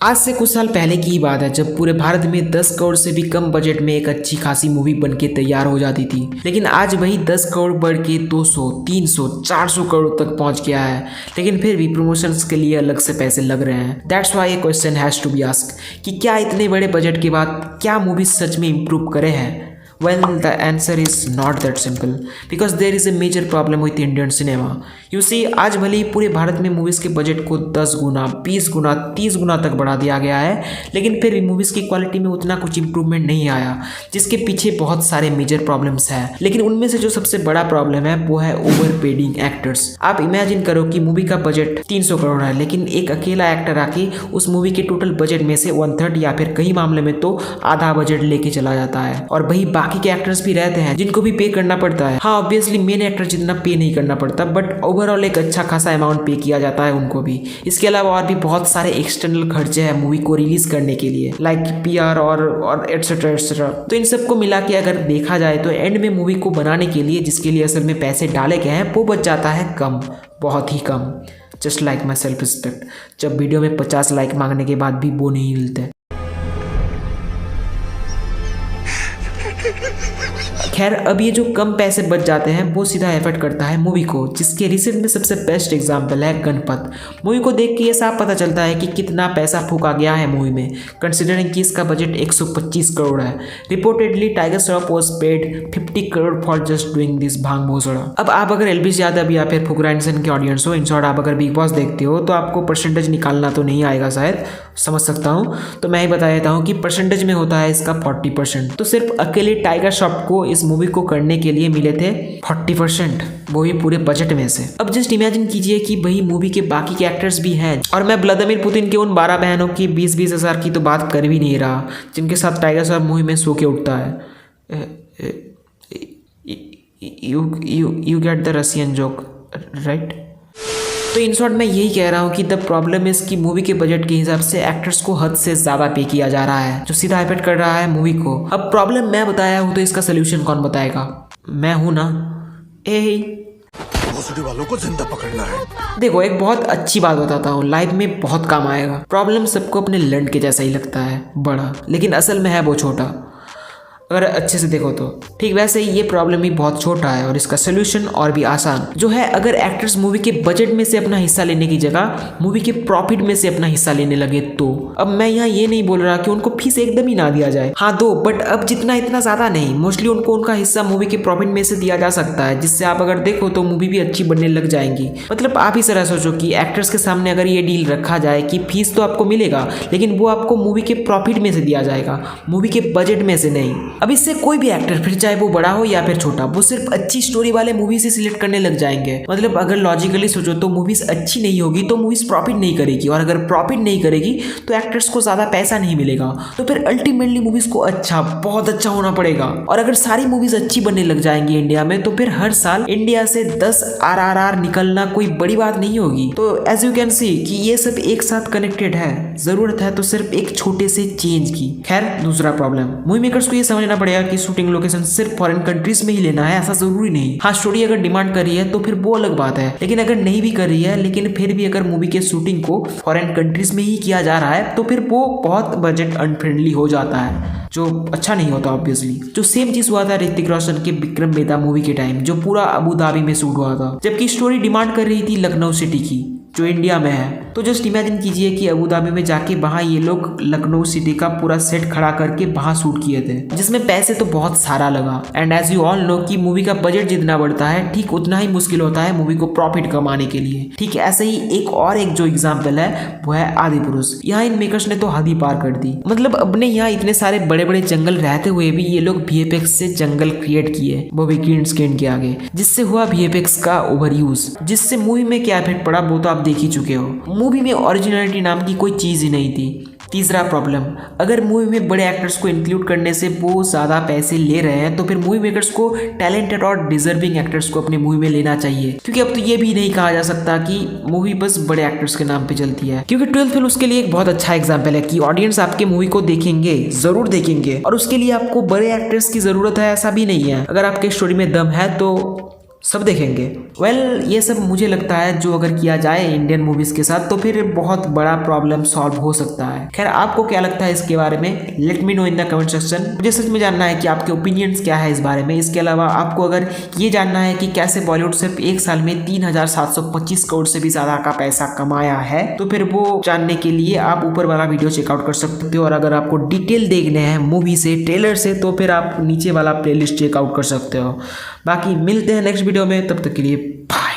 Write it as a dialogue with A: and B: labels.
A: आज से कुछ साल पहले की ही बात है जब पूरे भारत में 10 करोड़ से भी कम बजट में एक अच्छी खासी मूवी बन के तैयार हो जाती थी। लेकिन आज वही 10 करोड़ बढ़ के 200, 300, 400 करोड़ तक पहुंच गया है। लेकिन फिर भी प्रमोशंस के लिए अलग से पैसे लग रहे हैं। दैट्स व्हाई ये question has to be asked कि क्या इतने बड़े बजट के बाद क्या मूवी सच में इम्प्रूव करे हैं? Well, the answer is not that simple because there is a major problem with Indian cinema. You see, आज भले ही पूरे भारत में मूवीज़ के बजट को 10 गुना, 20 गुना, 30 गुना तक बढ़ा दिया गया है, लेकिन फिर भी मूवीज़ की क्वालिटी में उतना कुछ इम्प्रूवमेंट नहीं आया, जिसके पीछे बहुत सारे मेजर प्रॉब्लम्स हैं। लेकिन उनमें से जो सबसे बड़ा प्रॉब्लम है वो है ओवर पेडिंग एक्टर्स। आप इमेजिन करो कि मूवी का बजट 300 करोड़ है, लेकिन एक अकेला एक्टर आके उस मूवी के टोटल बजट में से 1/3 या फिर कई मामले में तो आधा बजट लेके चला जाता है। और वही बाकी के एक्टर्स भी रहते हैं जिनको भी पे करना पड़ता है। हाँ, ऑब्वियसली मेन एक्टर जितना पे नहीं करना पड़ता, बट ओवरऑल एक अच्छा खासा अमाउंट पे किया जाता है उनको भी। इसके अलावा और भी बहुत सारे एक्सटर्नल खर्चे हैं मूवी को रिलीज करने के लिए, लाइक पीआर और एटसेट्रा एटसेट्रा। तो इन सबको मिला के अगर देखा जाए तो एंड में मूवी को बनाने के लिए जिसके लिए असल में पैसे डाले गए हैं वो बच जाता है कम, बहुत ही कम। Just like my self respect, जब वीडियो में 50 लाइक मांगने के बाद भी वो नहीं मिलते। खैर, अब ये जो कम पैसे बच जाते हैं वो सीधा एफर्ट करता है मूवी को, जिसके रिसेंट में सबसे बेस्ट एग्जांपल है गणपत। मूवी को देख के ये साफ पता चलता है कि कितना पैसा फूका गया है मूवी में, कंसिडरिंग कि इसका बजट 125 करोड़ है। Reportedly Tiger Shroff was paid 50 crore for just doing this भांग भोसड़ा। अब आप अगर एलबीस यादव या फिर फुकरा इंसान के ऑडियंस हो, इन शॉर्ट आप अगर बिग बॉस देखते हो, तो आपको परसेंटेज निकालना तो नहीं आएगा, शायद समझ सकता हूँ, तो मैं ही बता देता हूँ कि परसेंटेज में होता है इसका 40%। तो सिर्फ अकेले टाइगर श्रॉफ को इस मूवी को करने के लिए मिले थे 40%, वो भी पूरे बजट में से। अब जस्ट इमेजिन कीजिए कि वही मूवी के बाकी के एक्टर्स भी हैं, और मैं व्लादिमीर पुतिन के उन 12 बहनों की 20-20 हज़ार की तो बात कर भी नहीं रहा जिनके साथ टाइगर श्रॉफ मूवी में सो के उठता है। You get the Russian joke, right? तो इन शॉर्ट मैं यही कह रहा हूँ कि द प्रॉब्लम इज कि मूवी के बजट के हिसाब से एक्टर्स को हद से ज्यादा पे किया जा रहा है, जो सीधा इफेक्ट कर रहा है मूवी को। अब प्रॉब्लम मैं बताया हूँ तो इसका सोल्यूशन कौन बताएगा? मैं हूँ ना,
B: वालों को जिंदा पकड़ना है।
A: देखो, एक बहुत अच्छी बात बताता हूँ, लाइफ में बहुत काम आएगा। प्रॉब्लम सबको अपने लंड के जैसा ही लगता है, बड़ा, लेकिन असल में है वो छोटा, अगर अच्छे से देखो तो। ठीक वैसे ही ये प्रॉब्लम भी बहुत छोटा है और इसका सोल्यूशन और भी आसान, जो है अगर एक्टर्स मूवी के बजट में से अपना हिस्सा लेने की जगह मूवी के प्रॉफिट में से अपना हिस्सा लेने लगे तो। अब मैं यहाँ ये नहीं बोल रहा कि उनको फीस एकदम ही ना दिया जाए, हाँ दो, बट अब जितना इतना ज्यादा नहीं, मोस्टली उनको उनका हिस्सा मूवी के प्रॉफिट में से दिया जा सकता है, जिससे आप अगर देखो तो मूवी भी अच्छी बनने लग जाएंगी। मतलब आप इस तरह सोचो कि एक्टर्स के सामने अगर ये डील रखा जाए कि फीस तो आपको मिलेगा, लेकिन वो आपको मूवी के प्रॉफिट में से दिया जाएगा, मूवी के बजट में से नहीं। अब इससे कोई भी एक्टर, फिर चाहे वो बड़ा हो या फिर छोटा, वो सिर्फ अच्छी स्टोरी वाले मूवीज ही सिलेक्ट करने लग जाएंगे। मतलब अगर लॉजिकली सोचो तो मूवीज अच्छी नहीं होगी तो मूवीज प्रॉफिट नहीं करेगी, और अगर प्रॉफिट नहीं करेगी तो एक्टर्स को ज्यादा पैसा नहीं मिलेगा, तो फिर अल्टीमेटली मूवीज को अच्छा, बहुत अच्छा होना पड़ेगा। और अगर सारी मूवीज अच्छी बनने लग जाएंगी इंडिया में, तो फिर हर साल इंडिया से 10 RRR निकलना कोई बड़ी बात नहीं होगी। तो एज यू कैन सी कि ये सब एक साथ कनेक्टेड है, जरूरत है तो सिर्फ एक छोटे से चेंज की। खैर, दूसरा प्रॉब्लम, मूवी मेकर्स को ये समझना पड़ेगा कि शूटिंग लोकेशन सिर्फ फॉरेन कंट्रीज में ही लेना है, ऐसा जरूरी नहीं। हाँ, स्टोरी अगर डिमांड कर रही है तो फिर वो अलग बात है, लेकिन अगर नहीं भी कर रही है, लेकिन फिर भी अगर मूवी के शूटिंग को फॉरेन कंट्रीज में ही किया जा रहा है, तो फिर वो बहुत बजट अनफ्रेंडली हो जाता है, जो अच्छा नहीं होता ऑब्वियसली। जो सेम चीज हुआ था ऋतिक रोशन के विक्रम वेदा मूवी के टाइम, जो पूरा अबू धाबी में शूट हुआ था, जबकि स्टोरी डिमांड कर रही थी लखनऊ सिटी की, जो इंडिया में है। तो जस्ट इमेजिन कीजिए कि अबू धाबी में जाके वहाँ ये लोग लखनऊ सिटी का पूरा सेट खड़ा करके वहाँ शूट किए थे, जिसमें पैसे तो बहुत सारा लगा। And as you all know कि मूवी का बजट जितना बढ़ता है, ठीक उतना ही मुश्किल होता है मूवी को प्रॉफिट कमाने के लिए। ठीक ऐसे ही एक जो एग्जाम्पल है वो है आदिपुरुष। यहाँ इन मेकर्स ने तो हद ही पार कर दी। मतलब अपने यहाँ इतने सारे बड़े बड़े जंगल रहते हुए भी ये लोग VFX से जंगल क्रिएट किए, वो भी ग्रीन स्क्रीन के आगे, जिससे हुआ VFX का ओवर यूज, जिससे मूवी में क्या इफेक्ट पड़ा वो तो आप देख ही चुके हो। मूवी में ओरिजिनलिटी नाम की कोई चीज ही नहीं थी। तीसरा प्रॉब्लम, अगर मूवी में बड़े एक्टर्स को इंक्लूड करने से वो ज़्यादा पैसे ले रहे हैं, तो फिर मूवी मेकर्स को टैलेंटेड और डिजर्विंग एक्टर्स को अपनी मूवी में लेना चाहिए, क्योंकि अब तो ये भी नहीं कहा जा सकता कि मूवी बस बड़े एक्टर्स के नाम पे चलती है। क्योंकि 12th फेल उसके लिए एक बहुत अच्छा एग्जाम्पल है कि ऑडियंस आपके मूवी को देखेंगे, जरूर देखेंगे, और उसके लिए आपको बड़े एक्टर्स की जरूरत है ऐसा भी नहीं है। अगर आपके स्टोरी में दम है तो सब देखेंगे। ये सब मुझे लगता है जो अगर किया जाए इंडियन मूवीज़ के साथ तो फिर बहुत बड़ा प्रॉब्लम सॉल्व हो सकता है। खैर आपको क्या लगता है इसके बारे में, let me know in the comment section. मुझे सच में जानना है कि आपके ओपिनियंस क्या है इस बारे में। इसके अलावा आपको अगर ये जानना है कि कैसे बॉलीवुड सिर्फ एक साल में 3,725 करोड़ से भी ज़्यादा का पैसा कमाया है, तो फिर वो जानने के लिए आप ऊपर वाला वीडियो चेकआउट कर सकते हो। और अगर आपको डिटेल देखने हैं मूवी से, ट्रेलर से, तो फिर आप नीचे वाला प्लेलिस्ट चेकआउट कर सकते हो। बाकी मिलते हैं नेक्स्ट वीडियो में, तब तक के लिए बाय।